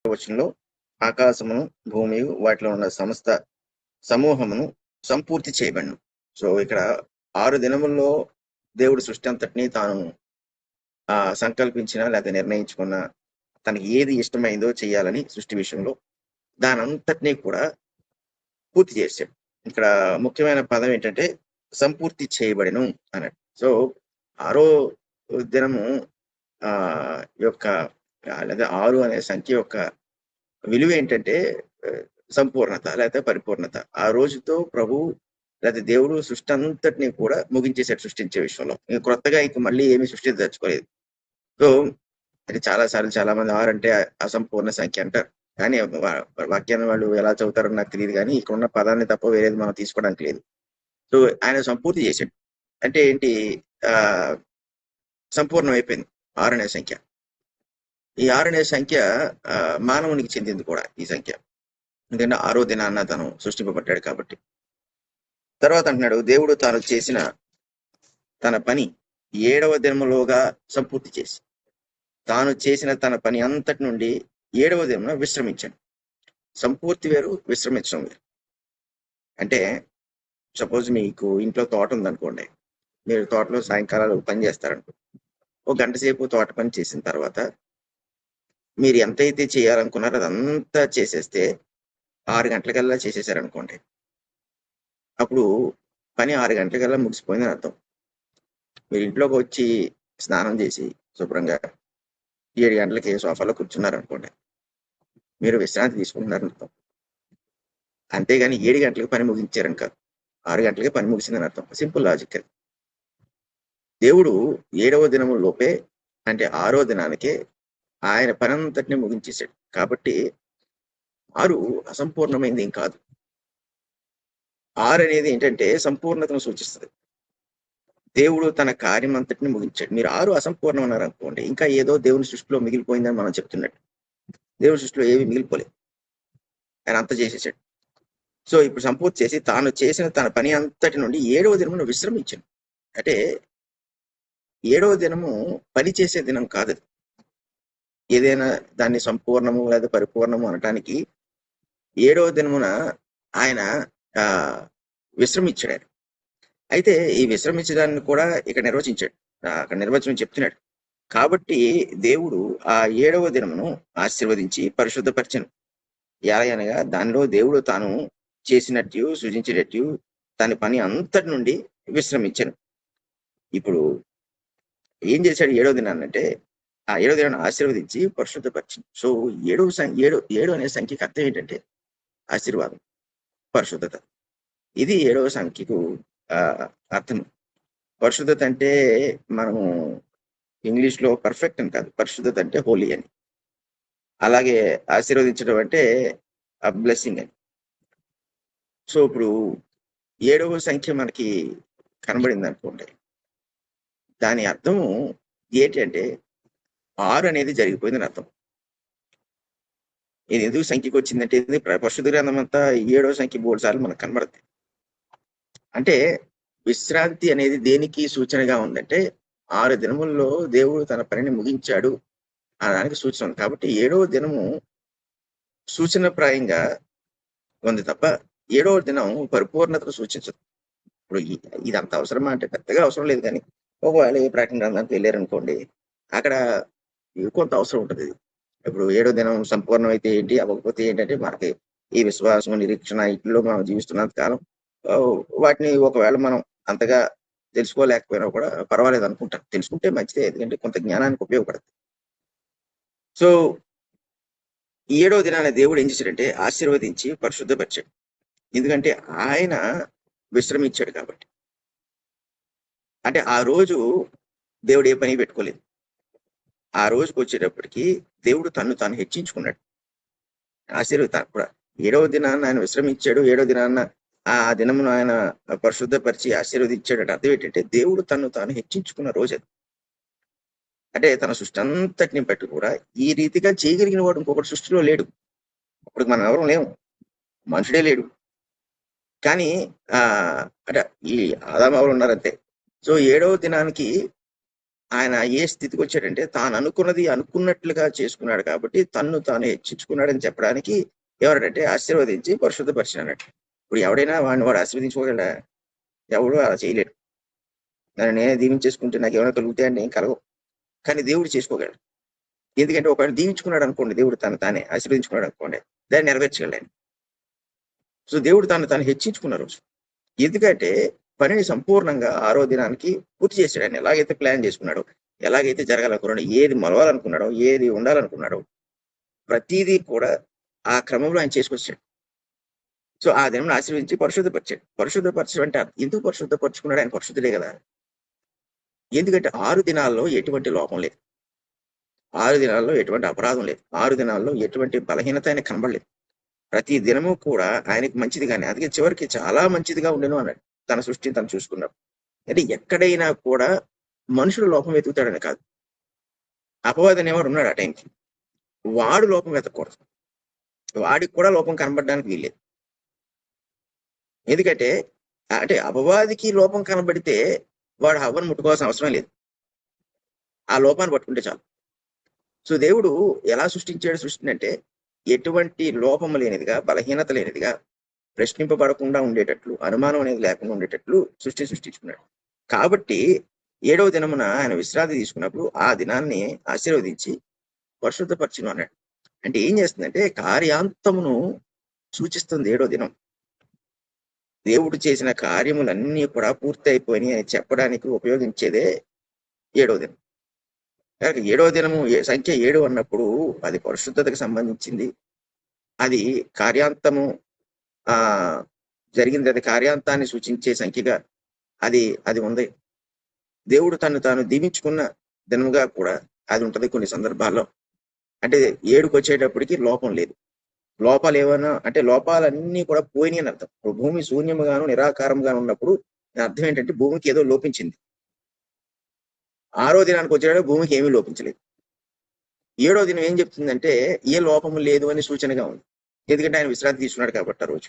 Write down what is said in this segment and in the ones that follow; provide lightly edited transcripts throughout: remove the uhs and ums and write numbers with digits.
వచనంలో ఆకాశమును భూమి వాటిలో ఉన్న సమస్త సమూహమును సంపూర్తి చేయబడిను. సో ఇక్కడ 6 దినముల్లో దేవుడు సృష్టి అంతటినీ తాను సంకల్పించిన లేదా నిర్ణయించుకున్న తనకి ఏది ఇష్టమైందో చేయాలని సృష్టి విషయంలో దానంతటినీ కూడా పూర్తి చేశాడు. ఇక్కడ ముఖ్యమైన పదం ఏంటంటే సంపూర్తి చేయబడిను అన్నట్టు. సో 6వ దినము యొక్క లేదా 6 అనే సంఖ్య యొక్క విలువ ఏంటంటే సంపూర్ణత లేకపోతే పరిపూర్ణత. ఆ రోజుతో ప్రభు లేదా దేవుడు సృష్టి అంతటినీ కూడా ముగించేశాడు సృష్టించే విషయంలో. క్రొత్తగా ఇంక మళ్ళీ ఏమీ సృష్టించదలుచుకోలేదు. సో అది చాలా మంది 6 అంటే అసంపూర్ణ సంఖ్య అంటారు. కానీ వాక్యాన్ని వాళ్ళు ఎలా చదువుతారో నాకు తెలియదు, కానీ ఇక్కడ ఉన్న పదాన్ని తప్ప వేరేది మనం తీసుకోవడానికి లేదు. సో ఆయన సంపూర్తి చేశాడు. అంటే ఏంటి? సంపూర్ణం అయిపోయింది 6 అనే సంఖ్య. ఈ 6 అనే సంఖ్య మానవునికి చెందింది కూడా ఈ సంఖ్య. ఎందుకంటే 6వ దినాన్న తను సృష్టింపబడ్డాడు కాబట్టి. తర్వాత అంటున్నాడు, దేవుడు తాను చేసిన తన పని 7వ దినములోగా సంపూర్తి చేసి తాను చేసిన తన పని అంతటి నుండి 7వ దినమున విశ్రమించాడు. సంపూర్తి వేరు, విశ్రమించడం వేరు. అంటే సపోజ్ మీకు ఇంట్లో తోట ఉందనుకోండి, మీరు తోటలో సాయంకాలాలు పని చేస్తారనుకో. ఒక గంట సేపు తోట పని చేసిన తర్వాత మీరు ఎంతైతే చేయాలనుకున్నారో అదంతా చేసేస్తే 6 గంటలకల్లా చేసేసారనుకోండి, అప్పుడు పని 6 గంటలకల్లా ముగిసిపోయిందని అర్థం. మీరు ఇంట్లోకి వచ్చి స్నానం చేసి శుభ్రంగా 7 గంటలకి సోఫాలో కూర్చున్నారనుకోండి, మీరు విశ్రాంతి తీసుకుంటున్నారని అర్థం. అంతేగాని 7 గంటలకు పని ముగించారని కాదు, 6 గంటలకి పని ముగిసిందని అర్థం. సింపుల్ లాజిక్ అది. దేవుడు 7వ దినము లోపే, అంటే 6వ దినానికే ఆయన పని అంతటిని ముగించేశాడు. కాబట్టి 6 అసంపూర్ణమైంది ఏం కాదు. 6 అనేది ఏంటంటే సంపూర్ణతను సూచిస్తుంది. దేవుడు తన కార్యం అంతటిని ముగించాడు. మీరు 6 అసంపూర్ణం అన్నారు అనుకోండి, ఇంకా ఏదో దేవుని సృష్టిలో మిగిలిపోయిందని మనం చెప్తున్నట్టు. దేవుని సృష్టిలో ఏవి మిగిలిపోలేదు, ఆయన అంత చేసేసాడు. సో ఇప్పుడు సంపూర్తి చేసి తాను చేసిన తన పని అంతటి నుండి 7వ దినమును విశ్రమించాడు. అంటే 7వ దినము పని చేసే దినం కాదు. ఏదైనా దాన్ని సంపూర్ణము లేదా పరిపూర్ణము అనటానికి 7వ దినమున ఆయన విశ్రమించాడు. అయితే ఈ విశ్రమించడాన్ని కూడా ఇక్కడ నిర్వచించాడు, అక్కడ నిర్వచనం చెప్తున్నాడు. కాబట్టి దేవుడు ఆ 7వ దినమును ఆశీర్వదించి పరిశుద్ధపరచను. ఎలా అనగా దానిలో దేవుడు తాను చేసినట్టు సృజించినట్టు తన పని అంతటి నుండి విశ్రమించాను. ఇప్పుడు ఏం చేశాడు 7వ దినాన్ని అంటే, ఆ 7వ దినాన్ని ఆశీర్వదించి పరిశుద్ధపరిచింది. సో 7 అనే సంఖ్యకి అర్థం ఏంటంటే ఆశీర్వాదం, పరిశుద్ధత. ఇది 7వ సంఖ్యకు అర్థం. పరిశుద్ధత అంటే మనము ఇంగ్లీష్లో పర్ఫెక్ట్ అని కాదు, పరిశుద్ధత అంటే హోలీ అని. అలాగే ఆశీర్వదించడం అంటే బ్లెస్సింగ్ అని. సో ఇప్పుడు 7వ సంఖ్య మనకి కనబడింది అనుకోండి, దాని అర్థము ఏంటంటే 6 అనేది జరిగిపోయిందని అర్థం. ఇది ఎందుకు సంఖ్యకు వచ్చిందంటే, ఇది పరిశుద్ధ గ్రంథం అంతా 7వ సంఖ్య 3 సార్లు మనకు కనబడుతుంది. అంటే విశ్రాంతి అనేది దేనికి సూచనగా ఉందంటే 6 దినముల్లో దేవుడు తన పనిని ముగించాడు అనడానికి సూచన ఉంది. కాబట్టి 7వ దినము సూచనప్రాయంగా ఉంది తప్ప 7వ దినం పరిపూర్ణతను సూచించదు. ఇప్పుడు ఇది అంత అవసరమా అంటే పెద్దగా అవసరం లేదు, కానీ ఒకవేళ ఏ ప్రకటన గ్రంథానికి వెళ్ళారనుకోండి, అక్కడ కొంత అవసరం ఉంటుంది. ఇప్పుడు 7వ దినం సంపూర్ణం అయితే ఏంటి, అవ్వకపోతే ఏంటంటే మనకి ఈ విశ్వాసం, నిరీక్షణ ఇంట్లో మనం జీవిస్తున్నంత కాలం వాటిని ఒకవేళ మనం అంతగా తెలుసుకోలేకపోయినా కూడా పర్వాలేదు అనుకుంటాను. తెలుసుకుంటే మంచిదే, ఎందుకంటే కొంత జ్ఞానానికి ఉపయోగపడుతుంది. సో 7వ దినాన్ని దేవుడు ఏం చేశాడంటే ఆశీర్వదించి పరిశుద్ధపరిచాడు. ఎందుకంటే ఆయన విశ్రమించాడు కాబట్టి. అంటే ఆ రోజు దేవుడు ఏ పని పెట్టుకోలేదు. ఆ రోజుకి వచ్చేటప్పటికి దేవుడు తాను హెచ్చించుకున్నాడు. ఆశీర్వదితాను కూడా 7వ దినాన్ని ఆయన విశ్రమించాడు. 7వ దినాన్న ఆ దినమును ఆయన పరిశుద్ధపరిచి ఆశీర్వదించాడు. అంటే అర్థం ఏంటంటే దేవుడు తాను హెచ్చించుకున్న రోజు అది. అంటే తన సృష్టి అంతటిని బట్టి కూడా ఈ రీతిగా చేయగలిగిన వాడు ఇంకొకటి సృష్టిలో లేడు. అప్పుడు మనం ఎవరు లేము, మనుషుడే లేడు. కానీ అంటే ఈ ఆదాము ఎవరు ఉన్నారంతే. సో 7వ దినానికి ఆయన ఏ స్థితికి వచ్చాడంటే తాను అనుకున్నది అనుకున్నట్లుగా చేసుకున్నాడు కాబట్టి తన్ను తాను హెచ్చించుకున్నాడని చెప్పడానికి ఎవరంటే ఆశీర్వదించి పరిశుద్ధపరిచినట్టు. ఇప్పుడు ఎవడైనా వాడు ఆశీర్వదించుకోగలడా? ఎవడు అలా చేయలేడు. నన్ను నేనే దీవించేసుకుంటే నాకు ఏమైనా కలుగుతాయని ఏం కలగవు. కానీ దేవుడు చేసుకోగలడు. ఎందుకంటే ఒకవేళ దీవించుకున్నాడు అనుకోండి, దేవుడు తను తానే ఆశీర్వదించుకున్నాడు అనుకోండి, దాన్ని నెరవేర్చగలడు. సో దేవుడు తాను హెచ్చించుకున్న రోజు. ఎందుకంటే పనిని సంపూర్ణంగా 6వ దినానికి పూర్తి చేశాడు. ఆయన ఎలాగైతే ప్లాన్ చేసుకున్నాడో, ఎలాగైతే జరగాలనుకున్నాడో, ఏది మొలవాలనుకున్నాడో, ఏది ఉండాలనుకున్నాడో ప్రతిదీ కూడా ఆ క్రమంలో ఆయన చేసుకొచ్చాడు. సో ఆ దినం ఆశీర్వదించి పరిశుద్ధపరిచాడు. పరిశుద్ధపరచడం అంటే ఎందుకు పరిశుద్ధపరచుకున్నాడు? ఆయన పరిశుద్ధుడే కదా. ఎందుకంటే 6 దినాల్లో ఎటువంటి లోపం లేదు. 6 దినాల్లో ఎటువంటి అపరాధం లేదు. 6 దినాల్లో ఎటువంటి బలహీనత ఆయన కనబడలేదు. ప్రతి దినము కూడా ఆయనకి మంచిది కానీ, అందుకే చివరికి చాలా మంచిదిగా ఉండెను అన్నాడు. తన సృష్టిని తను చూసుకున్నాడు. అంటే ఎక్కడైనా కూడా మనుషుడు లోపం వెతుకుతాడని కాదు. అపవాది అనేవాడు ఉన్నాడు ఆ టైంకి. వాడు లోపం వెతకూడదు. వాడికి కూడా లోపం కనబడడానికి వీల్లేదు. ఎందుకంటే అంటే అపవాదికి లోపం కనబడితే వాడు హవ్వను ముట్టుకోవాల్సిన అవసరం లేదు. ఆ లోపాన్ని పట్టుకుంటే చాలు. సో దేవుడు ఎలా సృష్టించాడు సృష్టిని అంటే ఎటువంటి లోపము లేనిదిగా, బలహీనత లేనిదిగా, ప్రశ్నింపబడకుండా ఉండేటట్లు, అనుమానం అనేది లేకుండా ఉండేటట్లు సృష్టించుకున్నాడు. కాబట్టి 7వ దినమున ఆయన విశ్రాంతి తీసుకున్నప్పుడు ఆ దినాన్ని ఆశీర్వదించి పరిశుద్ధపరచును అన్నాడు. అంటే ఏం చేస్తుందంటే కార్యాంతమును సూచిస్తుంది 7వ దినం. దేవుడు చేసిన కార్యములన్నీ కూడా పూర్తి అయిపోయినాయి అని చెప్పడానికి ఉపయోగించేదే 7వ దినం. 7వ దినము సంఖ్య 7 అన్నప్పుడు అది పరిశుద్ధతకు సంబంధించింది. అది కార్యాంతము జరిగింది. అది కార్యాంతాన్ని సూచించే సంఖ్యగా అది ఉంది. దేవుడు తాను దీవించుకున్న దినముగా కూడా అది ఉంటది కొన్ని సందర్భాల్లో. అంటే 7కు వచ్చేటప్పటికి లోపం లేదు. లోపాలు ఏమైనా అంటే లోపాలన్నీ కూడా పోయినాయి అని అర్థం. భూమి శూన్యముగాను నిరాకారంగా ఉన్నప్పుడు అర్థం ఏంటంటే భూమికి ఏదో లోపించింది. 6వ దినానికి వచ్చేటప్పుడు భూమికి ఏమీ లోపించలేదు. 7వ దినం ఏం చెప్తుందంటే ఏ లోపము లేదు అని సూచనగా ఉంది. ఎందుకంటే ఆయన విశ్రాంతి తీసుకున్నాడు కాబట్టి ఆ రోజు.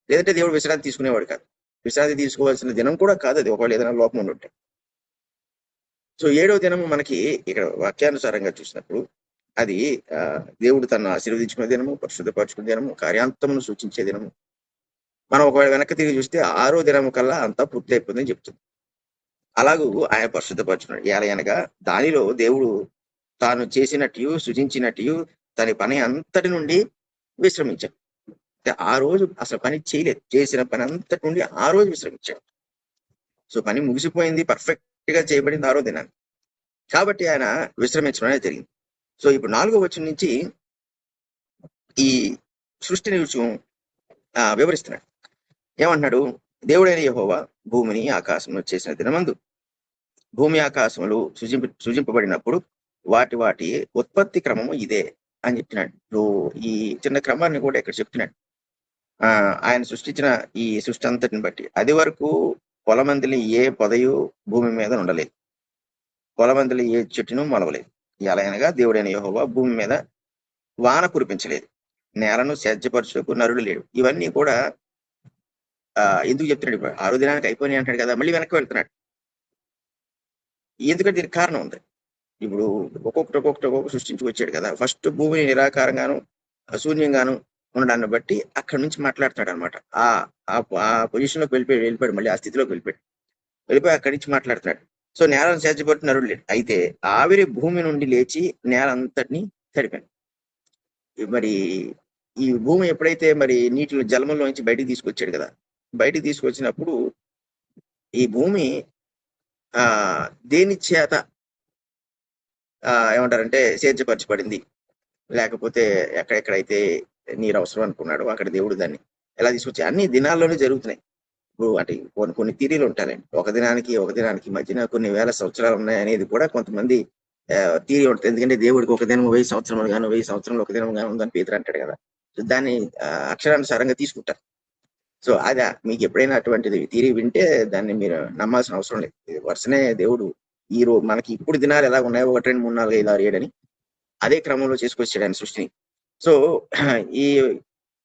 లేదంటే దేవుడు విశ్రాంతి తీసుకునేవాడు కాదు. విశ్రాంతి తీసుకోవాల్సిన దినం కూడా కాదు అది, ఒకవేళ ఏదైనా లోపం ఉండుంటే. సో 7వ దినము మనకి ఇక్కడ వాక్యానుసారంగా చూసినప్పుడు అది దేవుడు తను ఆశీర్వదించుకునే దినము, పరిశుద్ధపరచుకునే దినము, కార్యాంతమును సూచించే దినము. మనం ఒకవేళ వెనక్కి తిరిగి చూస్తే 6వ దినము కల్లా అంతా పూర్తి అయిపోతుందని చెప్తుంది. అలాగూ ఆయన పరిశుద్ధపరచుకున్నాడు. అనగా దానిలో దేవుడు తాను చేసినట్టు సృజించినట్టు తన పని అంతటి నుండి విశ్రమించాడు. ఆ రోజు అసలు పని చేయలేదు. చేసిన పని అంతటి నుండి ఆ రోజు విశ్రమించాడు. సో పని ముగిసిపోయింది, పర్ఫెక్ట్ గా చేయబడింది 6వ దినాన్ని. కాబట్టి ఆయన విశ్రమించడం అనేది జరిగింది. సో ఇప్పుడు 4వ వచనం నుంచి ఈ సృష్టిని వివరిస్తున్నాడు. ఏమంటున్నాడు? దేవుడైన యెహోవా భూమిని ఆకాశమును చేసిన దినమందు భూమి ఆకాశములు సృజింపబడినప్పుడు వాటి ఉత్పత్తి క్రమము ఇదే అని చెప్తున్నాడు. ఈ చిన్న క్రమాన్ని కూడా ఇక్కడ చెప్తున్నాడు. ఆయన సృష్టించిన ఈ సృష్టి అంతటిని బట్టి అది వరకు పొలమందిలి ఏ పొదయు భూమి మీద ఉండలేదు. పొలమందిలి ఏ చెట్టును మొలవలేదు. ఎలా అనగా దేవుడైన యెహోవా భూమి మీద వాన కురిపించలేదు, నేలను సేద్యపరచుకు నరుడు లేడు. ఇవన్నీ కూడా ఎందుకు చెప్తున్నాడు? ఇప్పుడు 6వ దినానికి అయిపోయినాయి అంటాడు కదా, మళ్ళీ వెనక్కి వెళ్తున్నాడు. ఎందుకంటే దీనికి కారణం ఉంది. ఇప్పుడు ఒక్కొక్కటి సృష్టించుకొచ్చాడు కదా. ఫస్ట్ భూమిని నిరాకారంగాను శూన్యంగాను ఉండడాన్ని బట్టి అక్కడి నుంచి మాట్లాడుతున్నాడు అనమాట. ఆ పొజిషన్ లోకి వెళ్ళిపోయాడు, మళ్ళీ ఆ స్థితిలోకి వెళ్ళిపోయి అక్కడి నుంచి మాట్లాడుతున్నాడు. సో నేలను సేద్యపట్టు నరుడు లేడు. అయితే ఆవిరి భూమి నుండి లేచి నేల అంతటిని తడిపాను. మరి ఈ భూమి ఎప్పుడైతే మరి నీటిలో జలములో నుంచి బయటికి తీసుకొచ్చాడు కదా, బయటికి తీసుకొచ్చినప్పుడు ఈ భూమి దేని చేత ఏమంటారంటే సేద్యపరచబడింది, లేకపోతే ఎక్కడెక్కడైతే నీరు అవసరం అనుకున్నాడు అక్కడ దేవుడు దాన్ని ఎలా తీసుకొచ్చి అన్ని దినాల్లోనే జరుగుతున్నాయి. ఇప్పుడు అంటే కొన్ని తీరీలు ఉంటాయండి. ఒక దినానికి మధ్యన కొన్ని వేల సంవత్సరాలు ఉన్నాయి అనేది కూడా కొంతమంది తీరి ఉంటుంది. ఎందుకంటే దేవుడికి ఒక దినం 1000 సంవత్సరాలు గాను 1000 సంవత్సరంలో ఒక దినం గాను ఉందని పేతురు అంటాడు కదా. సో దాన్ని అక్షరానుసారంగా తీసుకుంటారు. సో అది మీకు ఎప్పుడైనా అటువంటిది తీరి వింటే దాన్ని మీరు నమ్మాల్సిన అవసరం లేదు. ఇది వరుసనే దేవుడు ఈ రోజు మనకి ఇప్పుడు దినాలు ఎలా ఉన్నాయో 1, 2, 3, 4, 5, 6, 7 అని అదే క్రమంలో చేసుకొచ్చాడు ఆయన సృష్టిని. సో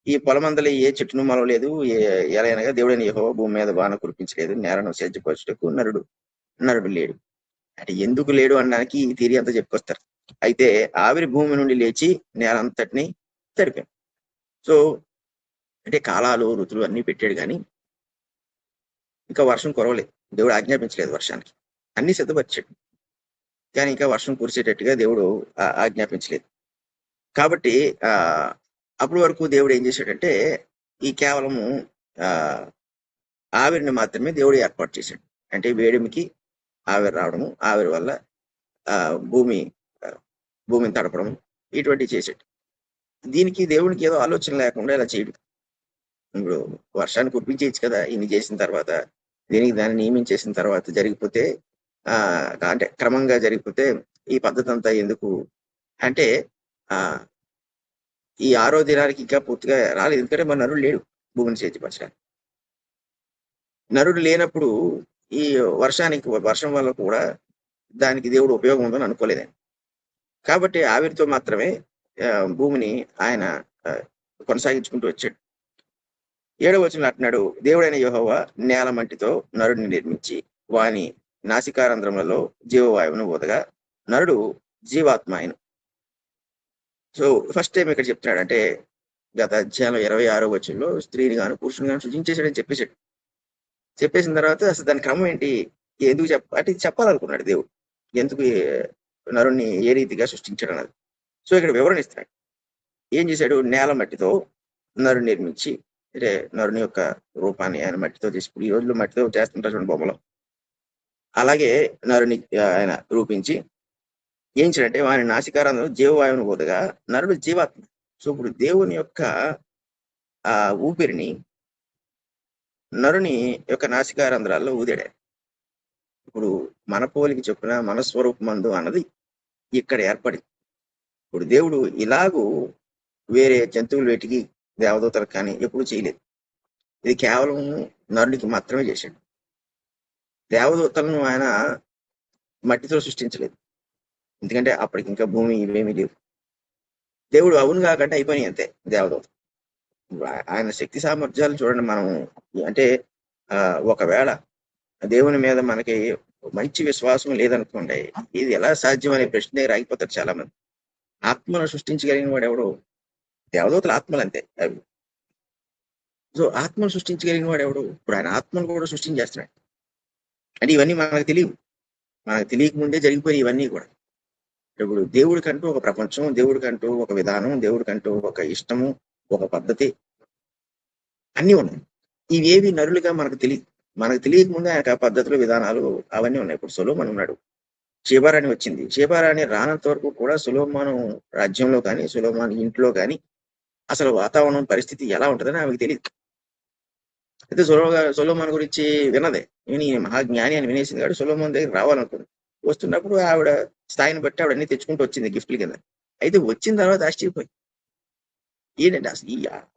ఈ పొలమందలి ఏ చెట్టును మొలవలేదు, ఎలా అనగా దేవుడైన యెహోవా భూమి మీద వాన కురిపించలేదు, నేలను సేద్యపరచుటకు నరుడు లేడు. అంటే ఎందుకు లేడు అనడానికి ఈ థియరీ అంతా చెప్పుకొస్తారు. అయితే ఆవిరి భూమి నుండి లేచి నేలంతటిని తడిపాను. సో అంటే కాలాలు ఋతువులు అన్ని పెట్టాడు కానీ ఇంకా వర్షం కురవలేదు. దేవుడు ఆజ్ఞాపించలేదు వర్షానికి. అన్ని సిద్ధపరిచాడు కానీ ఇంకా వర్షం కురిసేటట్టుగా దేవుడు ఆజ్ఞాపించలేదు. కాబట్టి అప్పటి వరకు దేవుడు ఏం చేశాడంటే ఈ కేవలము ఆవిరిని మాత్రమే దేవుడు ఏర్పాటు చేశాడు. అంటే వేడిమికి ఆవిరి రావడము, ఆవిరి వల్ల భూమిని తడపడం ఇటువంటివి చేశాడు. దీనికి దేవునికి ఏదో ఆలోచన లేకుండా ఇలా చేయడు. ఇప్పుడు వర్షాన్ని కురిపించేయచ్చు కదా ఇన్ని చేసిన తర్వాత, దీనికి దాన్ని నియమించేసిన తర్వాత జరిగిపోతే అంటే క్రమంగా జరిగిపోతే ఈ పద్ధతి అంతా ఎందుకు అంటే ఈ 6వ దినానికి ఇంకా పూర్తిగా రాలేదు. ఎందుకంటే మన నరుడు లేడు భూమిని సేద్యపరచడానికి. నరుడు లేనప్పుడు ఈ వర్షం వల్ల కూడా దానికి దేవుడు ఉపయోగం ఉందని అనుకోలేదని. కాబట్టి ఆవిరితో మాత్రమే భూమిని ఆయన కొనసాగించుకుంటూ వచ్చాడు. 7వ వచనంలో అంటున్నాడు, దేవుడైన యెహోవా నేల మట్టితో నరుడిని నిర్మించి వాని నాసికారంధ్రములలో జీవవాయువును ఊదగా నరుడు జీవాత్మ ఆయన. సో ఫస్ట్ టైం ఇక్కడ చెప్తున్నాడు అంటే గత అధ్యాయంలో 26వ వచనంలో స్త్రీని గాను పురుషుని గాను సృజించేశాడని చెప్పేసిన తర్వాత అసలు దాని క్రమం ఏంటి, ఎందుకు అంటే చెప్పాలనుకున్నాడు దేవుడు ఎందుకు నరుణ్ణి ఏ రీతిగా సృష్టించాడు అన్నది. సో ఇక్కడ వివరణ ఇస్తున్నాడు. ఏం చేశాడు, నేల మట్టితో నరుని నిర్మించి, అంటే నరుని యొక్క రూపాన్ని ఆయన మట్టితో చేసి, ఈ రోజుల్లో మట్టితో చేస్తుంటారు చూడండి బొమ్మలో, అలాగే నరుని ఆయన రూపించి ఏం చేయాలంటే వాని నాసికారంలో జీవవాయువును ఊదగా నరుడు జీవాత్మ. సో ఇప్పుడు దేవుని యొక్క ఊపిరిని నరుని యొక్క నాసికారంధ్రాల్లో ఊదాడు. ఇప్పుడు మన పోలికి చొప్పున మన స్వరూపమందు అన్నది ఇక్కడ ఏర్పడింది. ఇప్పుడు దేవుడు ఇలాగూ వేరే జంతువులు వేటికి దేవదూతలకు కానీ ఎప్పుడు చేయలేదు. ఇది కేవలం నరునికి మాత్రమే చేశాడు. దేవదూతలను ఆయన మట్టితో సృష్టించలేదు, ఎందుకంటే అప్పటికి ఇంకా భూమి ఇవేమీ లేవు. దేవుడు అవును కాకంటే అయిపోయినాయి అంతే దేవదూత. ఆయన శక్తి సామర్థ్యాలు చూడండి. మనం అంటే ఒకవేళ దేవుని మీద మనకి మంచి విశ్వాసం లేదనుకోండి, ఇది ఎలా సాధ్యం అనే ప్రశ్న దగ్గర ఆగిపోతారు చాలా మంది. ఆత్మను సృష్టించగలిగిన వాడు ఎవడు? దేవదూతల ఆత్మలు అంతే అవి. సో ఆత్మను సృష్టించగలిగిన వాడు ఎవడు? ఇప్పుడు ఆయన ఆత్మను కూడా సృష్టించేస్తున్నాడు. అంటే ఇవన్నీ మనకు తెలియక ముందే జరిగిపోయి ఇవన్నీ కూడా. ఇప్పుడు దేవుడికంటూ ఒక ప్రపంచం, దేవుడికంటూ ఒక విధానం, దేవుడికంటూ ఒక ఇష్టము, ఒక పద్ధతి అన్నీ ఉన్నాయి. ఇవేవి నరులుగా మనకు తెలియక ముందే ఆయనకు ఆ పద్ధతులు, విధానాలు అవన్నీ ఉన్నాయి. ఇప్పుడు సొలొమోను ఉన్నాడు, షేబారాణి వచ్చింది. షేబారాణి రానంత వరకు కూడా సొలొమోను రాజ్యంలో కానీ, సొలొమోను ఇంట్లో కానీ అసలు వాతావరణం పరిస్థితి ఎలా ఉంటుందని ఆమెకు తెలియదు. అయితే సొలొమోను గురించి విన్నదే, నేను ఈ మహాజ్ఞాని అని వినేసింది కాబట్టి సొలొమోను దగ్గర రావాలనుకుంది. వస్తున్నప్పుడు ఆవిడ స్థాయిని బట్టి ఆవిడ అన్ని తెచ్చుకుంటూ వచ్చింది గిఫ్ట్ల కింద. అయితే వచ్చిన తర్వాత ఆశ్చర్యపోయి, ఏంటంటే అసలు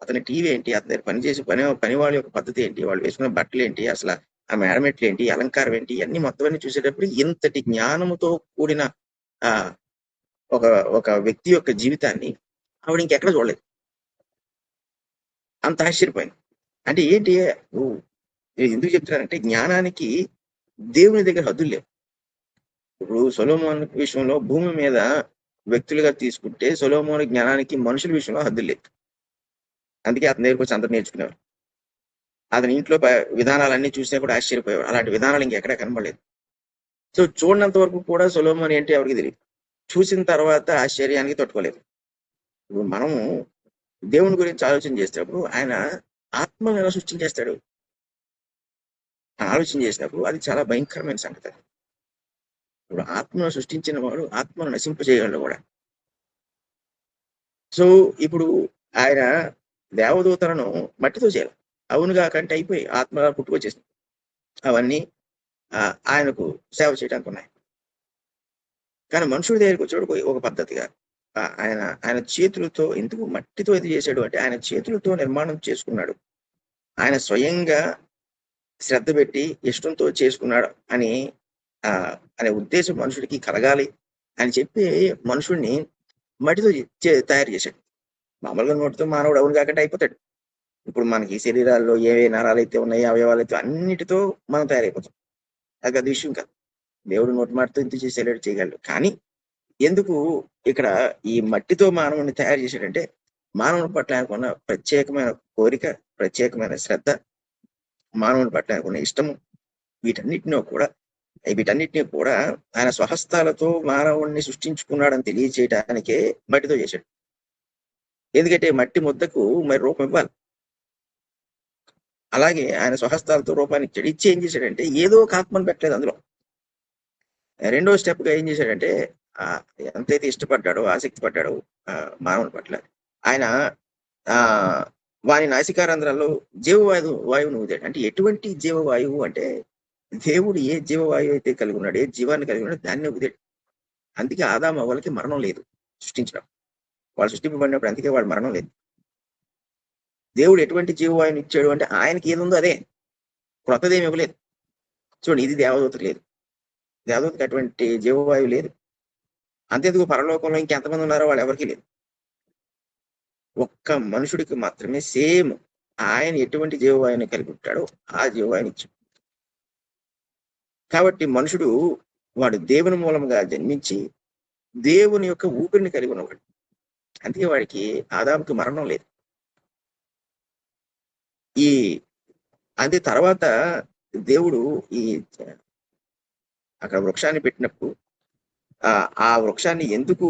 అతని టీవీ ఏంటి, అతని దగ్గర పనిచేసే పని వాళ్ళ యొక్క పద్ధతి ఏంటి, వాళ్ళు వేసుకున్న బట్టలు ఏంటి, అసలు ఆ మేడమెట్లు ఏంటి, అలంకారం ఏంటి, అన్ని మొత్తం అన్ని చూసేటప్పుడు ఇంతటి జ్ఞానముతో కూడిన ఒక వ్యక్తి యొక్క జీవితాన్ని ఆవిడ ఇంకెక్కడ చూడలేదు. అంత ఆశ్చర్యపోయింది. అంటే ఏంటి ఎందుకు చెప్తున్నానంటే జ్ఞానానికి దేవుని దగ్గర హద్దులు లేవు. ఇప్పుడు సొలొమోను విషయంలో భూమి మీద వ్యక్తులుగా తీసుకుంటే సొలొమోను జ్ఞానానికి మనుషుల విషయంలో హద్దులు లేదు. అందుకే అతని దగ్గరకు వచ్చి అందరు నేర్చుకునేవారు. అతని ఇంట్లో విధానాలన్నీ చూసినా కూడా ఆశ్చర్యపోయేవారు. అలాంటి విధానాలు ఇంకెక్కడా కనబడలేదు. సో చూడనంత వరకు కూడా సొలొమోను ఏంటి ఎవరికి తెలియదు. చూసిన తర్వాత ఆశ్చర్యానికి తట్టుకోలేదు. ఇప్పుడు మనము దేవుని గురించి ఆలోచన చేసేటప్పుడు ఆయన ఆత్మను ఎలా సృష్టించేస్తాడు ఆలోచన చేసినప్పుడు అది చాలా భయంకరమైన సంగతి. ఇప్పుడు ఆత్మను సృష్టించిన వాడు ఆత్మను నశింపజేయగలడు కూడా. సో ఇప్పుడు ఆయన దేవదూతలను మట్టితో చేయాలి, అవునుగా కంటే అయిపోయి ఆత్మ పుట్టుకొచ్చేసింది. అవన్నీ ఆయనకు సేవ చేయడానికి ఉన్నాయి. కానీ మనుషుడి దగ్గరికి వచ్చాడు ఒక పద్ధతిగా ఆయన చేతులతో, ఎందుకు మట్టితో ఇది చేశాడు అంటే ఆయన చేతులతో నిర్మాణం చేసుకున్నాడు. ఆయన స్వయంగా శ్రద్ధ పెట్టి ఇష్టంతో చేసుకున్నాడు అనే ఉద్దేశం మనుషుడికి కలగాలి అని చెప్పి మనుషుడిని మట్టితో తయారు చేశాడు. మామూలుగా నోటితో మానవుడు అవును కాకుండా అయిపోతాడు. ఇప్పుడు మనకి శరీరాల్లో ఏ నరాలు అయితే ఉన్నాయో, అవయవాలు అయితే అన్నిటితో మనం తయారైపోతాం. అది విషయం కాదు. దేవుడు నోటి మాటతో ఇంత చేసేలాడు చేయగలడు. కానీ ఎందుకు ఇక్కడ ఈ మట్టితో మానవుని తయారు చేశాడంటే మానవుని పట్ల ఆయనకున్న ప్రత్యేకమైన కోరిక, ప్రత్యేకమైన శ్రద్ధ, మానవుని పట్ల ఆయనకున్న ఇష్టము, వీటన్నిటిని కూడా ఆయన స్వహస్తాలతో మానవుణ్ణి సృష్టించుకున్నాడని తెలియచేయడానికే మట్టితో చేశాడు. ఎందుకంటే మట్టి ముద్దకు మరి రూపం ఇవ్వాలి. అలాగే ఆయన స్వహస్తాలతో రూపాన్ని ఇచ్చాడు. ఇచ్చి ఏం చేశాడంటే ఏదో ఒక ఆత్మను పెట్టలేదు అందులో. రెండో స్టెప్ గా ఏం చేశాడంటే ఎంతైతే ఇష్టపడ్డాడో, ఆసక్తి పడ్డాడో మానవుని పట్ల, ఆయన వాని నాసికారంధ్రాల్లో వాయువును ఊదాడు. అంటే ఎటువంటి జీవవాయువు అంటే దేవుడు ఏ జీవవాయువు అయితే కలిగి ఉన్నాడు, ఏ జీవాన్ని కలిగి ఉన్నాడు దాన్ని ఊదాడు. అందుకే ఆదాము అవ్వలకి మరణం లేదు సృష్టించడం. వాళ్ళు సృష్టింపబడినప్పుడు అందుకే వాడు మరణం లేదు. దేవుడు ఎటువంటి జీవవాయువుని ఇచ్చాడు అంటే ఆయనకి ఏది ఉందో అదే, క్రొత్తదేమి ఇవ్వలేదు. చూడండి, ఇది దేవదూతకు లేదు. దేవదూతకి అటువంటి జీవవాయువు లేదు. అంతేందుకు పరలోకంలో ఇంకెంతమంది ఉన్నారో వాళ్ళు ఎవరికి లేదు. ఒక్క మనుషుడికి మాత్రమే సేమ్ ఆయన ఎటువంటి జీవవాయువుని కలిగి ఉంటాడో ఆ జీవవాయుని ఇచ్చాడు. కాబట్టి మనుషుడు వాడు దేవుని మూలంగా జన్మించి దేవుని యొక్క ఊపిరిని కలిగి ఉన్నవాడు. అందుకే వాడికి ఆదాముకి మరణం లేదు. అంతే తర్వాత దేవుడు అక్కడ వృక్షాన్ని పెట్టినప్పుడు ఆ వృక్షాన్ని ఎందుకు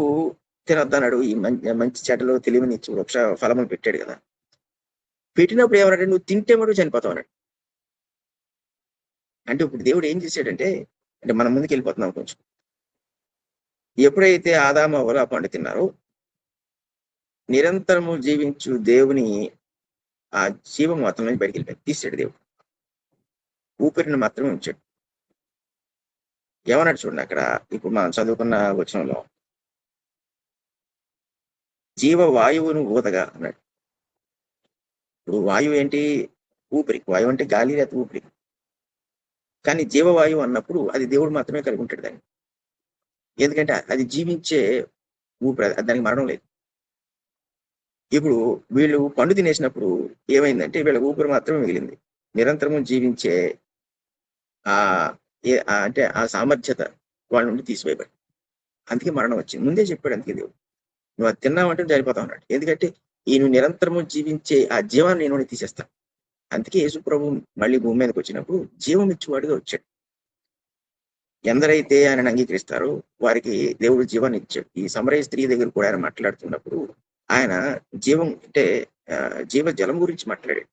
తినొద్దన్నాడు? ఈ మంచి చెడ్డలో తెలివినిచ్చి వృక్ష ఫలములు పెట్టాడు కదా. పెట్టినప్పుడు ఏమన్నాడు? నువ్వు తింటే మటు చనిపోతావు అన్నాడు. అంటే ఇప్పుడు దేవుడు ఏం చేశాడంటే, అంటే మనం ముందుకు వెళ్ళిపోతున్నాం కొంచెం. ఎప్పుడైతే ఆదాము అవ్వలు ఆ పండు తిన్నారో నిరంతరము జీవించు దేవుని ఆ జీవం మొత్తం నుంచి బయటికి వెళ్ళిపోయి తీసాడు. దేవుడు ఊపిరిని మాత్రమే ఉంచాడు. ఏమన్నాడు చూడండి అక్కడ, ఇప్పుడు మనం చదువుకున్న వచనంలో, జీవవాయువును ఊదగా అన్నాడు. ఇప్పుడు వాయువు ఏంటి? ఊపిరి. వాయువు అంటే గాలి లేక ఊపిరి. కానీ జీవవాయువు అన్నప్పుడు అది దేవుడు మాత్రమే కలిగి ఉంటాడు దాన్ని. ఎందుకంటే అది జీవించే ఊపిరి, దానికి మరణం లేదు. ఇప్పుడు వీళ్ళు పండు తినేసినప్పుడు ఏమైందంటే వీళ్ళ ఊపిరి మాత్రమే మిగిలింది. నిరంతరము జీవించే అంటే ఆ సామర్థ్యత వాళ్ళ నుండి తీసివేయబడి, అందుకే మరణం వచ్చింది. ముందే చెప్పాడు అందుకే దేవుడు, నువ్వు అది తిన్నావంటే చనిపోతావు అన్నాడు. ఎందుకంటే నువ్వు నిరంతరము జీవించే ఆ జీవాన్ని నేను తీసేస్తాను. అందుకే యేసు ప్రభు మళ్ళీ భూమి మీదకి వచ్చినప్పుడు జీవం ఇచ్చేవాడుగా వచ్చాడు. ఎందరైతే ఆయనను అంగీకరిస్తారో వారికి దేవుడు జీవాన్ని ఇచ్చాడు. ఈ సమరయ స్త్రీ దగ్గర కూడా ఆయన మాట్లాడుతున్నప్పుడు ఆయన జీవం అంటే జీవ జలం గురించి మాట్లాడాడు.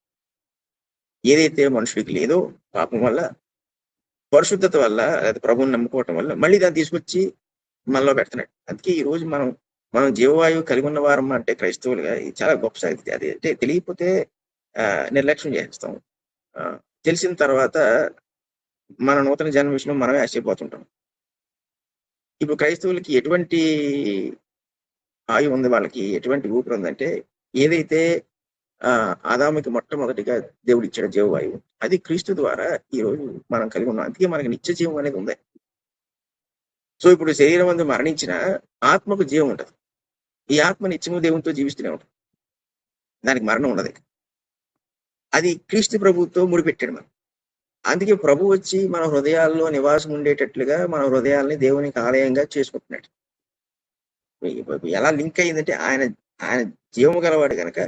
ఏదైతే మనుషుడికి లేదో పాపం వల్ల, పరిశుద్ధత వల్ల, లేదా ప్రభువుని నమ్ముకోవటం వల్ల మళ్ళీ దాన్ని తీసుకొచ్చి మనలో పెడుతున్నాడు. అందుకే ఈ రోజు మనం జీవవాయువు కలిగి ఉన్న వారం అంటే క్రైస్తవులుగా ఇది చాలా గొప్ప సాహిత్యం. అది అంటే తెలియకపోతే నిర్లక్ష్యం చేస్తాం. తెలిసిన తర్వాత మన నూతన జన్మ విషయంలో మనమే ఆశ్చర్యపోతుంటాం. ఇప్పుడు క్రైస్తవులకి ఎటువంటి ఆయువు ఉంది, వాళ్ళకి ఎటువంటి ఊపిరి ఉందంటే, ఏదైతే ఆదాముకి మొట్టమొదటిగా దేవుడు ఇచ్చాడు జీవవాయువు, అది క్రీస్తు ద్వారా ఈ రోజు మనం కలిగి ఉన్నాం. అందుకే మనకి నిత్య జీవం అనేది ఉంది. సో ఇప్పుడు శరీరం అందు మరణించిన ఆత్మకు జీవం ఉంటుంది. ఈ ఆత్మ నిత్యము దేవునితో జీవిస్తూనే ఉంటుంది, దానికి మరణం ఉండదు. అది క్రీస్తు ప్రభువుతో ముడిపెట్టాడు మనం. అందుకే ప్రభు వచ్చి మన హృదయాల్లో నివాసం ఉండేటట్లుగా మన హృదయాల్ని దేవునికి ఆలయంగా చేసుకుంటున్నాడు. ఎలా లింక్ అయిందంటే ఆయన జీవము గలవాడు కనుక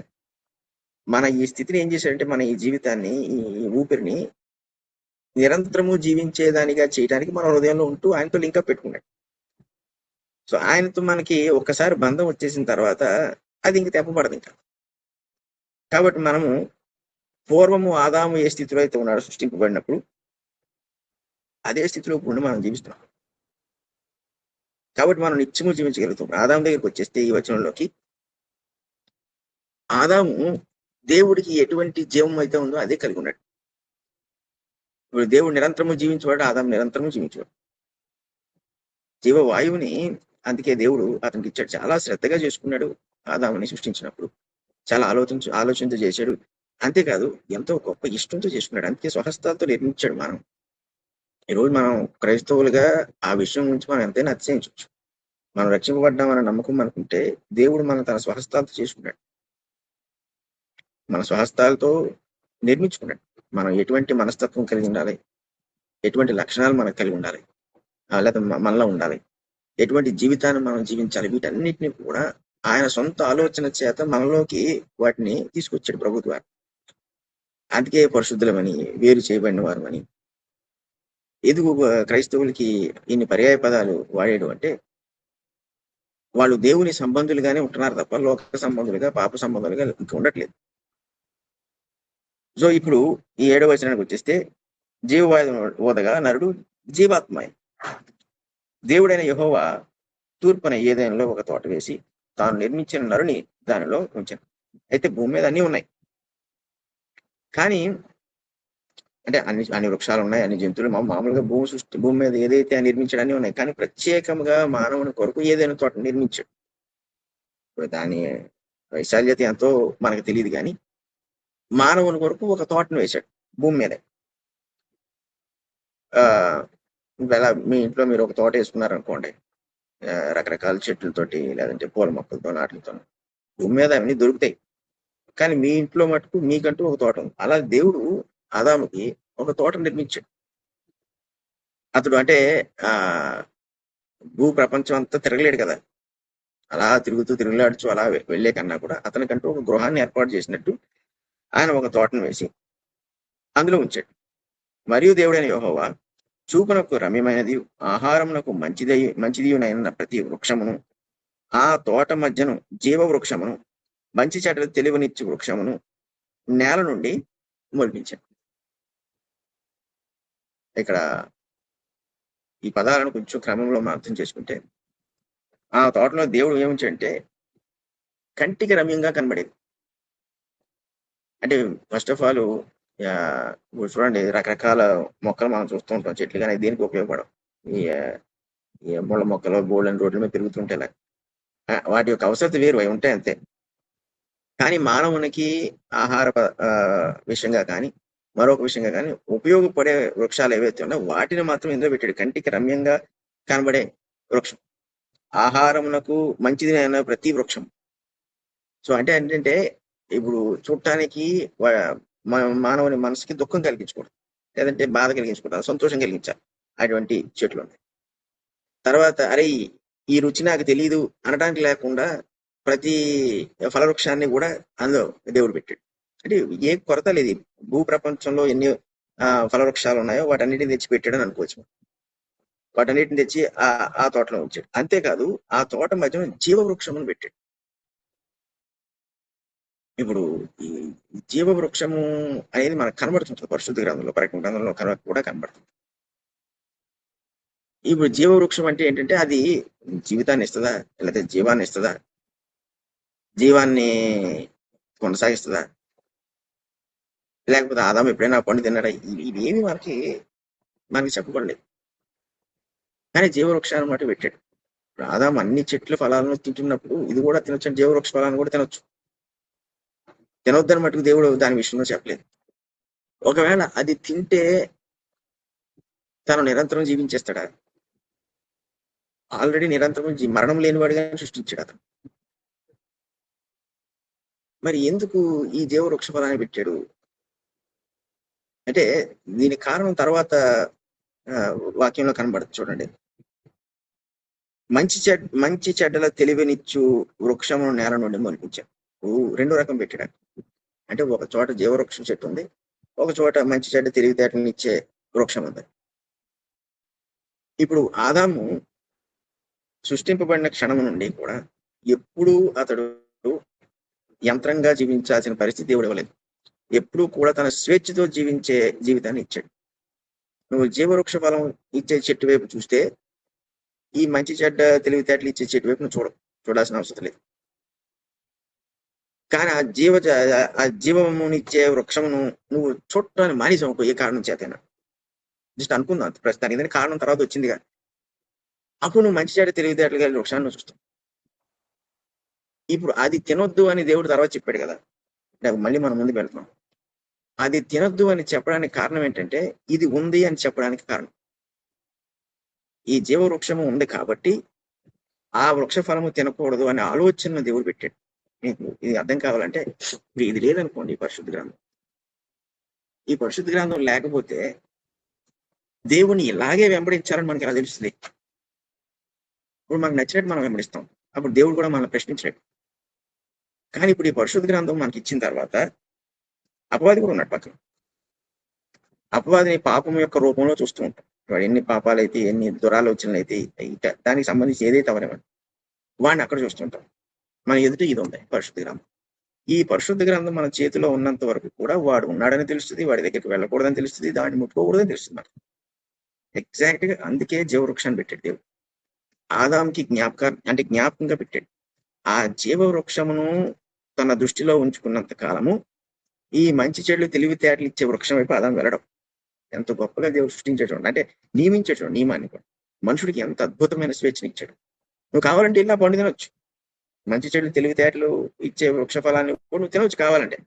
మన ఈ స్థితిని ఏం చేశాడంటే, మన ఈ జీవితాన్ని, ఈ ఊపిరిని నిరంతరము జీవించేదానిగా చేయడానికి మన హృదయంలో ఉంటూ ఆయనతో లింకప్ పెట్టుకున్నాడు. సో ఆయనతో మనకి ఒక్కసారి బంధం వచ్చేసిన తర్వాత అది ఇంక తెప్పబడదు ఇంకా. కాబట్టి మనము పూర్వము ఆదాము ఏ స్థితిలో అయితే ఉన్నాడో సృష్టింపబడినప్పుడు అదే స్థితిలో ఇప్పుడు మనం జీవిస్తున్నాం. కాబట్టి మనం నిత్యము జీవించగలుగుతాం. ఆదాము దగ్గరికి వచ్చేస్తే ఈ వచనంలోకి, ఆదాము దేవుడికి ఎటువంటి జీవం అయితే ఉందో అదే కలిగి ఉన్నాడు. ఇప్పుడు దేవుడు నిరంతరము జీవించేవాడు, ఆదాము నిరంతరము జీవించేవాడు. జీవవాయువుని అందుకే దేవుడు అతనికి ఇచ్చాడు. చాలా శ్రద్ధగా చేసుకున్నాడు ఆదాముని సృష్టించినప్పుడు. చాలా ఆలోచనతో చేశాడు. అంతేకాదు ఎంతో గొప్ప ఇష్టంతో చేసుకున్నాడు. అందుకే స్వహస్తాలతో నిర్మించాడు. ఈరోజు మనం క్రైస్తవులుగా ఆ విషయం గురించి మనం ఎంతైనా అతిశయించవచ్చు. మనం రక్షింపబడ్డామన్న నమ్మకం మనకుంటే దేవుడు మనం తన స్వహస్తాలతో చేసుకున్నాడు, మన స్వహస్తాలతో నిర్మించుకున్నాడు. మనం ఎటువంటి మనస్తత్వం కలిగి ఉండాలి, ఎటువంటి లక్షణాలు మనకు కలిగి ఉండాలి, లేకపోతే మనలో ఉండాలి, ఎటువంటి జీవితాన్ని మనం జీవించాలి, వీటన్నిటిని కూడా ఆయన సొంత ఆలోచన చేత మనలోకి వాటిని తీసుకొచ్చాడు ప్రభుత్వాన్ని. అందుకే పరిశుద్ధులమని, వేరు చేయబడిన వారమని. ఎందుకు క్రైస్తవులకి ఇన్ని పర్యాయ పదాలు వాడాడు అంటే, వాళ్ళు దేవుని సంబంధులుగానే ఉంటున్నారు తప్ప లోక సంబంధులుగా, పాప సంబంధులుగా ఇంకా ఉండట్లేదు. సో ఇప్పుడు ఈ 7వ వచనానికి వచ్చేస్తే, జీవవాయువు ఓదగా నరుడు జీవాత్మయే. దేవుడైన యెహోవా తూర్పున ఏదైనాలో ఒక తోట వేసి తాను నిర్మించిన నరుని దానిలో ఉంచాను. అయితే భూమి మీద అన్నీ ఉన్నాయి, కానీ అంటే అన్ని వృక్షాలు ఉన్నాయి, అన్ని జంతువులు మామూలుగా భూమి మీద ఏదైతే నిర్మించాడు అన్నీ ఉన్నాయి, కానీ ప్రత్యేకంగా మానవుని కొరకు ఏదైనా తోట నిర్మించాడు. ఇప్పుడు దాని వైశాల్యత ఎంతో మనకు తెలియదు, కానీ మానవుని కొరకు ఒక తోటను వేశాడు భూమి మీద. ఇలా మీ ఇంట్లో మీరు ఒక తోట వేసుకున్నారనుకోండి, రకరకాల చెట్లతోటి లేదంటే పూల మొక్కలతో నాట్లతో భూమి మీద అవన్నీ దొరుకుతాయి, కానీ మీ ఇంట్లో మటుకు మీకంటూ ఒక తోట ఉంది. అలా దేవుడు ఆదాముకి ఒక తోట నిర్మించాడు. అతడు అంటే భూ ప్రపంచం అంతా తిరగలేడు కదా, అలా తిరుగులాడుచు అలా వెళ్లే కన్నా కూడా అతనికంటూ ఒక గృహాన్ని ఏర్పాటు చేసినట్టు ఆయన ఒక తోటను వేసి అందులో ఉంచాడు. మరియు దేవుడైన యెహోవా చూపునకు రమ్యమైనది, ఆహారమునకు మంచిదియునైన ప్రతి వృక్షమును, ఆ తోట మధ్యను జీవ వృక్షమును, మంచి చెడ్డలు తెలివినిచ్చు వృక్షమును నేల నుండి మొలిపించాడు. ఇక్కడ ఈ పదాలను కొంచెం క్రమంలో మనం అర్థం చేసుకుంటే, ఆ తోటలో దేవుడు ఏముంచాడంటే కంటికి రమ్యంగా కనబడేది. అంటే ఫస్ట్ ఆఫ్ ఆల్ చూడండి, రకరకాల మొక్కలు మనం చూస్తూ ఉంటాం, చెట్లు కానీ దేనికి ఉపయోగపడవు. ఈ ముళ్ళ మొక్కలు బోల్డెన్ రోడ్ల మీద పెరుగుతుంటే వాటి యొక్క అవసరత వేరు, అవి ఉంటాయి అంతే. కానీ మానవునికి ఆహార విషయంగా కానీ మరొక విషయంగా కానీ ఉపయోగపడే వృక్షాలు ఏవైతే ఉన్నాయో వాటిని మాత్రం ఇందులో పెట్టాడు. కంటికి రమ్యంగా కనబడే వృక్షం, ఆహారమునకు మంచిది అయిన ప్రతి వృక్షం. సో అంటే ఏంటంటే ఇప్పుడు చూడటానికి మానవుని మనసుకి దుఃఖం కలిగించకూడదు, లేదంటే బాధ కలిగించకూడదు, సంతోషం కలిగించాలి అటువంటి చెట్లు ఉన్నాయి. తర్వాత అరే ఈ రుచి నాకు తెలియదు అనడానికి లేకుండా ప్రతి ఫలవృక్షాన్ని కూడా అందులో దేవుడు పెట్టాడు. అంటే ఏ కొరత లేదు. భూ ప్రపంచంలో ఎన్ని ఫలవృక్షాలు ఉన్నాయో వాటన్నిటిని తెచ్చి పెట్టాడని అనుకోవచ్చు. వాటన్నిటిని తెచ్చి ఆ తోటలో ఉంచాడు. అంతేకాదు ఆ తోట మధ్యన జీవవృక్షమును పెట్టాడు. ఇప్పుడు ఈ జీవవృక్షము అనేది మనకు కనబడుతుంటుంది పరిశుద్ధ గ్రంథంలో, ప్రకటన గ్రంథంలో కూడా కనబడుతుంది. ఇప్పుడు జీవవృక్షం అంటే ఏంటంటే అది జీవితాన్ని ఇస్తుందా, లేకపోతే జీవాన్ని ఇస్తుందా, జీవాన్ని కొనసాగిస్తుందా, లేకపోతే ఆదాము ఎప్పుడైనా పండు తిన్నాడా, ఇవేమి మనకి చెప్పబడలేదు. కానీ జీవవృక్షాన్ని మాట పెట్టాడు. ఆదాము అన్ని చెట్ల ఫలాలను తింటున్నప్పుడు ఇది కూడా తినొచ్చు, జీవవృక్ష ఫలాలను కూడా తినొచ్చు. తినొద్దని మటుకు దేవుడు దాని విషయంలో చెప్పలేదు. ఒకవేళ అది తింటే తను నిరంతరం జీవించేస్తాడా? ఆల్రెడీ నిరంతరం మరణం లేనివాడిగా సృష్టించాడు అతను. మరి ఎందుకు ఈ జీవవృక్ష ఫలాన్ని పెట్టాడు అంటే దీనికి కారణం తర్వాత వాక్యంలో కనబడుతుంది. చూడండి, మంచి చెడ్డల తెలివినిచ్చు వృక్షమును నేల నుండి మొలిపించాడు. రెండు రకం పెట్టాడు. అంటే ఒక చోట జీవవృక్షం చెట్టు ఉంది, ఒక చోట మంచి చెడ్డ తెలివితేటలను ఇచ్చే వృక్షం ఉంది. ఇప్పుడు ఆదాము సృష్టింపబడిన క్షణం నుండి కూడా ఎప్పుడూ అతడు యంత్రంగా జీవించాల్సిన పరిస్థితి దేవుడు ఇవ్వలేదు. ఎప్పుడూ కూడా తన స్వేచ్ఛతో జీవించే జీవితాన్ని ఇచ్చాడు. నువ్వు జీవవృక్ష ఫలం ఇచ్చే చెట్టు వైపు చూస్తే ఈ మంచి చెడ్డ తెలివితేటలు ఇచ్చే చెట్టు వైపు నువ్వు చూడాల్సిన అవసరం లేదు. కానీ ఆ జీవమునిచ్చే వృక్షమును నువ్వు చూడటాన్ని మానేసావు ఏ కారణం చేతైనా. జస్ట్ అనుకుందాం ప్రస్తుతానికి, ఏదైనా కారణం తర్వాత వచ్చిందిగా. అప్పుడు నువ్వు మంచి చెడ్డ తెలివితేటలు కలిగిన వృక్షాన్ని చూస్తావు. ఇప్పుడు అది తినొద్దు అని దేవుడు తర్వాత చెప్పాడు కదా, మళ్ళీ మనం ముందు వెళ్తున్నాం. అది తినొద్దు అని చెప్పడానికి కారణం ఏంటంటే ఇది ఉంది అని చెప్పడానికి కారణం. ఈ జీవవృక్షము ఉంది కాబట్టి ఆ వృక్ష ఫలము తినకూడదు అనే ఆలోచన దేవుడు పెట్టాడు. మీకు ఇది అర్థం కావాలంటే ఇది లేదనుకోండి ఈ పరిశుద్ధ గ్రంథం లేకపోతే దేవుని ఇలాగే వెంబడించాలని మనకి ఎలా తెలుస్తుంది? ఇప్పుడు మనకు నచ్చినట్టు మనం వెంబడిస్తాం. అప్పుడు దేవుడు కూడా మనల్ని ప్రశ్నించలేడు. కానీ ఇప్పుడు ఈ పరిశుద్ధ గ్రంథం మనకి ఇచ్చిన తర్వాత అపవాది కూడా ఉన్నాడు పక్కన. అపవాదిని పాపం యొక్క రూపంలో చూస్తూ ఉంటాం. వాడు ఎన్ని పాపాలైతే, ఎన్ని దురాలోచనలు అయితే, దానికి సంబంధించి ఏదైతే అవనివ్వండి, వాడిని అక్కడ చూస్తుంటాం. మన ఎదుట ఇది ఉంది పరిశుద్ధ గ్రంథం. ఈ పరిశుద్ధ గ్రంథం మన చేతిలో ఉన్నంత వరకు కూడా వాడు ఉన్నాడని తెలుస్తుంది, వాడి దగ్గరికి వెళ్ళకూడదని తెలుస్తుంది, దాన్ని ముట్టుకోకూడదని తెలుస్తుంది మనకి. ఎగ్జాక్ట్ గా అందుకే జీవవృక్షాన్ని పెట్టాడు దేవుడు. ఆదాంకి జ్ఞాపకంగా పెట్టాడు. ఆ జీవవృక్షమును తన దృష్టిలో ఉంచుకున్నంత కాలము ఈ మంచి చెడులు తెలివితేటలు ఇచ్చే వృక్షం వైపు ఆదాం వెళ్ళడం. ఎంత గొప్పగా దేవుడు సృష్టించాడు, అంటే నియమించాడు నియమాన్ని కూడా. మనుషుడికి ఎంత అద్భుతమైన స్వేచ్ఛని ఇచ్చాడు. నువ్వు కావాలంటే ఇలా పండు తినొచ్చు. మంచి చెడులు తెలివితేటలు ఇచ్చే వృక్ష ఫలాన్ని కూడా నువ్వు తినొచ్చు కావాలంటే.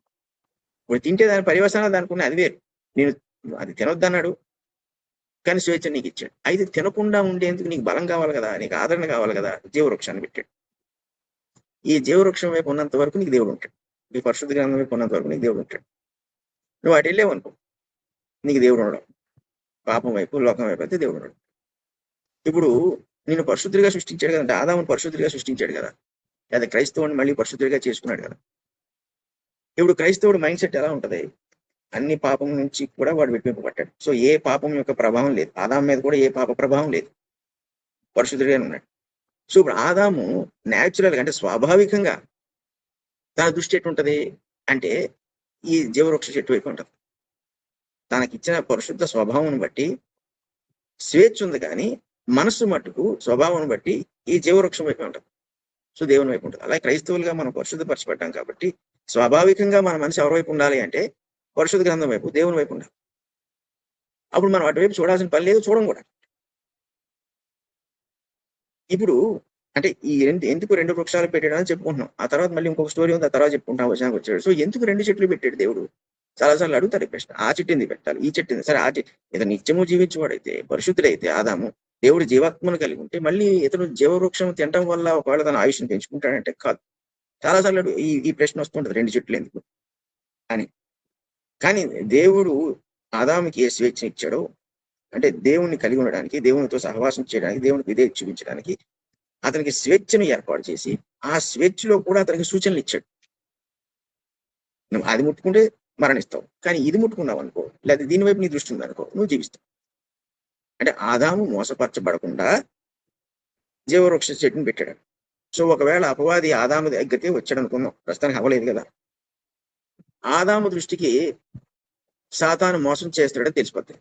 ఇప్పుడు తింటే దాని పర్యవసానాలు దానికి అది వేరు. నేను అది తినొద్దన్నాడు, కానీ స్వేచ్ఛ నీకు ఇచ్చాడు. అయితే తినకుండా ఉండేందుకు నీకు బలం కావాలి కదా, నీకు ఆదరణ కావాలి కదా, జీవవృక్షాన్ని పెట్టాడు. ఈ జీవవృక్షం వైపు ఉన్నంత వరకు నీకు దేవుడు ఉంటాడు. ఈ పరిశుద్ధ గ్రంథం వైపు ఉన్నంత వరకు నీకు దేవుడు ఉంటాడు. నువ్వు అటు వెళ్ళేవు అనుకో, నీకు దేవుడు ఉండడం. పాపం వైపు, లోకం వైపు అయితే దేవుడు ఉండడం. ఇప్పుడు నేను పరిశుద్ధుడిగా సృష్టించాడు కదంటే, ఆదామును పరిశుద్ధుడిగా సృష్టించాడు కదా, అది క్రైస్తవుని మళ్ళీ పరిశుద్ధుడిగా చేసుకున్నాడు కదా. ఇప్పుడు క్రైస్తవుడు మైండ్ సెట్ ఎలా ఉంటది? అన్ని పాపం నుంచి కూడా వాడు విడిపింపబడ్డాడు. సో ఏ పాపం యొక్క ప్రభావం లేదు, ఆదాము మీద కూడా ఏ పాప ప్రభావం లేదు, పరిశుద్ధుడిగానే ఉన్నాడు. సో ఇప్పుడు ఆదాము న్యాచురల్ గా, అంటే స్వాభావికంగా తన దృష్టి ఎట్టుంటది అంటే ఈ జీవవృక్ష చెట్టు వైపు ఉంటుంది. తనకిచ్చిన పరిశుద్ధ స్వభావం బట్టి స్వేచ్ఛ ఉంది, కానీ మనస్సు మట్టుకు స్వభావం బట్టి ఈ జీవవృక్షం వైపు ఉంటుంది. సో దేవుని వైపు ఉంటుంది. అలాగే క్రైస్తవులుగా మనం పరిశుద్ధపరచబడ్డాం కాబట్టి స్వాభావికంగా మన మనసు ఎవరి వైపు ఉండాలి అంటే పరిశుద్ధ గ్రంథం వైపు, దేవుని వైపు ఉండాలి. అప్పుడు మనం అటువైపు చూడాల్సిన పని లేదు, చూడం కూడా. ఇప్పుడు అంటే ఈ ఎందుకు రెండు వృక్షాలు పెట్టాడు అని చెప్పుకుంటున్నాం. ఆ తర్వాత మళ్ళీ ఇంకొక స్టోరీ ఉంది, ఆ తర్వాత చెప్పుకుంటాం వచ్చాక వచ్చాడు. సో ఎందుకు రెండు చెట్లు పెట్టాడు దేవుడు? చాలాసార్లు అడుగుతారు ఈ ప్రశ్న. ఆ చెట్టు ఎందుకు పెట్టాలి, ఈ చెట్టు ఎందుకు? సరే ఆ చెట్టు ఇతను నిత్యము జీవించేవాడైతే, పరిశుద్ధుడైతే ఆదాము, దేవుడు జీవాత్మను కలిగి ఉంటే మళ్ళీ ఇతను జీవవృక్షం తినడం వల్ల ఒకవేళ తన ఆయుష్ని పెంచుకుంటాడంటే కాదు. చాలాసార్లు ఈ ప్రశ్న వస్తుంటది, రెండు చెట్లు ఎందుకు అని. కానీ దేవుడు ఆదాముకి ఏ స్వేచ్ఛ ఇచ్చాడో, అంటే దేవుణ్ణి కలిగి ఉండడానికి, దేవునితో సహవాసం చేయడానికి, దేవునికి విధేయత చూపించడానికి అతనికి స్వేచ్ఛను ఏర్పాటు చేసి ఆ స్వేచ్ఛలో కూడా అతనికి సూచనలు ఇచ్చాడు. నువ్వు అది ముట్టుకుంటే మరణిస్తావు, కానీ ఇది ముట్టుకున్నావు అనుకో, లేదా దీని వైపు నీ దృష్టి ఉందనుకో, నువ్వు జీవిస్తావు. అంటే ఆదాము మోసపరచబడకుండా జీవవృక్ష చెట్టుని పెట్టాడు. సో ఒకవేళ అపవాది ఆదాము దగ్గరికి వచ్చాడు అనుకుందాం, ప్రస్తుతానికి అవ్వలేదు కదా, ఆదాము దృష్టికి సాతాను మోసం చేస్తాడో తెలిసిపోతుంది.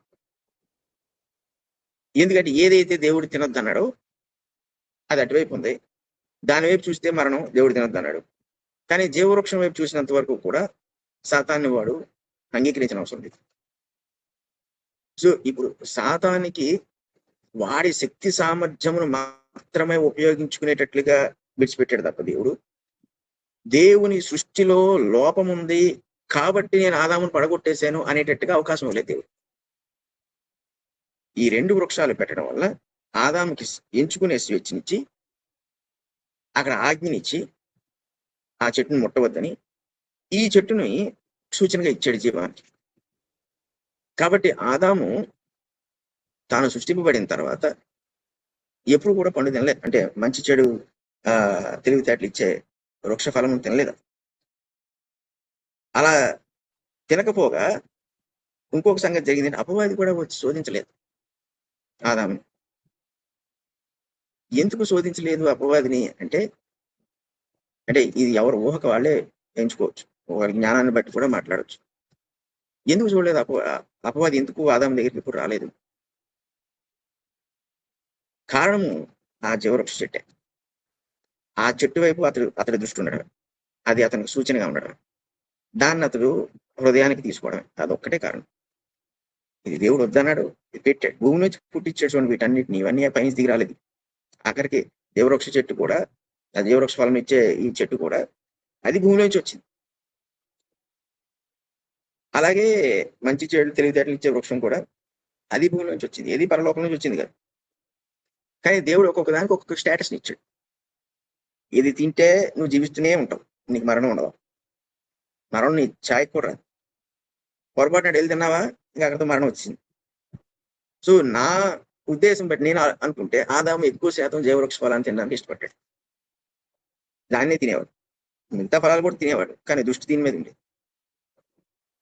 ఎందుకంటే ఏదైతే దేవుడు తినొద్దన్నాడో అది అటువైపు ఉంది, దాని వైపు చూస్తే మరణం, దేవుడు తినొద్దన్నాడు. కానీ జీవవృక్షం వైపు చూసినంత వరకు కూడా సాతాన్ని వాడు అంగీకరించిన అవసరం లేదు. సో ఇప్పుడు సాతానికి వాడి శక్తి సామర్థ్యమును మాత్రమే ఉపయోగించుకునేటట్లుగా విడిచిపెట్టాడు తప్ప దేవుని సృష్టిలో లోపం ఉంది కాబట్టి నేను ఆదామును పడగొట్టేశాను అనేటట్టుగా అవకాశం లేదు దేవుడు. ఈ రెండు వృక్షాలు పెట్టడం వల్ల ఆదాముకి ఎంచుకునే స్వేచ్ఛనిచ్చి, అక్కడ ఆజ్ఞనిచ్చి ఆ చెట్టును ముట్టవద్దని ఈ చెట్టుని సూచనగా ఇచ్చాడు జీవానికి. కాబట్టి ఆదాము తాను సృష్టింపబడిన తర్వాత ఎప్పుడు కూడా పండు తినలేదు, అంటే మంచి చెడు తెలివితేటలు ఇచ్చే వృక్ష ఫలము తినలేదు. అలా తినకపోగా ఇంకొక సంగతి జరిగింది, అపవాది కూడా వచ్చి శోధించలేదు ఆదాముని. ఎందుకు శోధించలేదు అపవాదిని అంటే ఇది ఎవరు ఊహకు వాళ్ళే ఎంచుకోవచ్చు, వాళ్ళ జ్ఞానాన్ని బట్టి కూడా మాట్లాడవచ్చు. ఎందుకు చూడలేదు అపవాది ఎందుకు ఆదాము దగ్గరికి ఇప్పుడు రాలేదు? కారణము ఆ జీవవృక్ష చెట్టే. ఆ చెట్టు వైపు అతడి దృష్టి ఉండడం, అది అతనికి సూచనగా ఉండడం, దాన్ని అతడు హృదయానికి తీసుకోవడం, అదొక్కటే కారణం. ఇది దేవుడు వద్దన్నాడు, ఇది పెట్టాడు, భూమి నుంచి పుట్టించాడు. చూడండి వీటన్నిటిని, ఇవన్నీ పైన దిగి రాలేదు. ఆఖరికి దేవవృక్ష చెట్టు కూడా, ఆ దేవవృక్ష ఫలం ఇచ్చే ఈ చెట్టు కూడా అది భూమి నుంచి వచ్చింది. అలాగే మంచి చెడు తెలివితేటలు ఇచ్చే వృక్షం కూడా అది భూమి నుంచి వచ్చింది, ఏది పరలోకం నుంచి వచ్చింది కదా. కానీ దేవుడు ఒక్కొక్క దానికి ఒక్కొక్క స్టేటస్ని ఇచ్చాడు. ఇది తింటే నువ్వు జీవిస్తూనే ఉంటావు, నీకు మరణం ఉండదు. మరణం నీ ఛాయ్ కూడా రాదు. పొరపాటున వెళ్ళి తిన్నావా, ఇంకా అక్కడితో మరణం వచ్చింది. సో నా ఉద్దేశం బట్టి నేను అనుకుంటే ఆదాము ఎక్కువ శాతం జీవవృక్ష ఫలాన్ని తినడానికి ఇష్టపడ్డాడు. దాన్నే తినేవాడు. మిగతా ఫలాలు కూడా తినేవాడు, కానీ దృష్టి దీని మీద ఉండేది.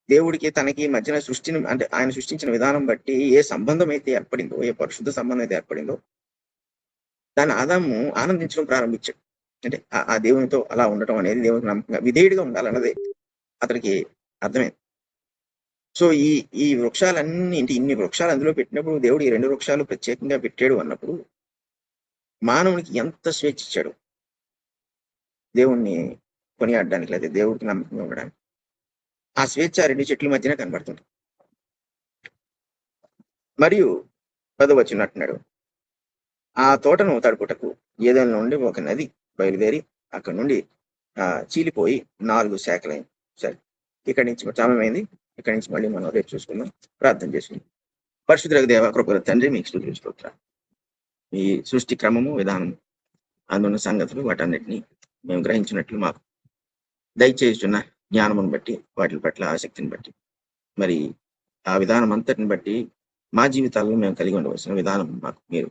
దేవుడికి తనకి మధ్యన సృష్టిని, అంటే ఆయన సృష్టించిన విధానం బట్టి ఏ సంబంధం అయితే ఏర్పడిందో, ఏ పరిశుద్ధ సంబంధం అయితే ఏర్పడిందో, దాన్ని ఆదాము ఆనందించడం ప్రారంభించాడు. అంటే ఆ దేవునితో అలా ఉండటం అనేది దేవునికి నమ్మకంగా విధేయుడిగా ఉండాలన్నదే అతనికి అర్థమైంది. సో ఈ వృక్షాలన్నీ, ఇన్ని వృక్షాలు అందులో పెట్టినప్పుడు దేవుడు ఈ 2 వృక్షాలు ప్రత్యేకంగా పెట్టాడు అన్నప్పుడు మానవునికి ఎంత స్వేచ్ఛ ఇచ్చాడు దేవుణ్ణి కొనియాడడానికి, లేదా దేవుడికి నమ్మకంగా ఉండడానికి. ఆ స్వేచ్ఛ 2 చెట్ల మధ్యన కనబడుతుంది. మరియు 10వ వచనం అంటున్నాడు, ఆ తోటను తడుపుటకు ఏదైనా నుండి ఒక నది బయలుదేరి అక్కడ నుండి చీలిపోయి 4 శాఖలైంది. సరే, ఇక్కడి నుంచి సమయమైంది. ఇక్కడి నుంచి మళ్ళీ మనం రేపు చూసుకుందాం. ప్రార్థన చేసుకుందాం. పరిశుద్ధ దేవ, కృపగల తండ్రి, మీకు స్తుతులు స్తోత్రాలు. ఈ సృష్టి క్రమము, విధానము, అందున్న సంగతులు, వాటన్నిటిని మేము గ్రహించినట్లు మాకు దయచేస్తున్న జ్ఞానమును బట్టి, వాటి పట్ల ఆసక్తిని బట్టి, మరి ఆ విధానం అంతటిని బట్టి మా జీవితాల్లో మేము కలిగి ఉండవలసిన విధానం మాకు మీరు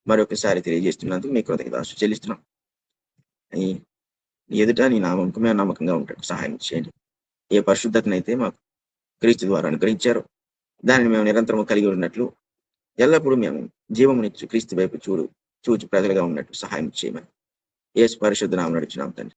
మరొకసారి తెలియజేస్తున్నందుకు మీ కృతజ్ఞతలు చెల్లిస్తున్నాం. ఈ ఎదుట నీ నామంకు మేము నమ్మకంగా ఉంటాడు సహాయం చేయండి. ఏ పరిశుద్ధతనైతే మాకు క్రీస్తు ద్వారా అనుగ్రహించారో దానిని మేము నిరంతరం కలిగి ఉన్నట్లు, ఎల్లప్పుడూ మేము జీవమునిచ్చు క్రీస్తు వైపు చూచి ప్రజలుగా ఉన్నట్టు సహాయం చేయమని యేసు పరిశుద్ధ నామమున అడుగుచున్నాం తండ్రి.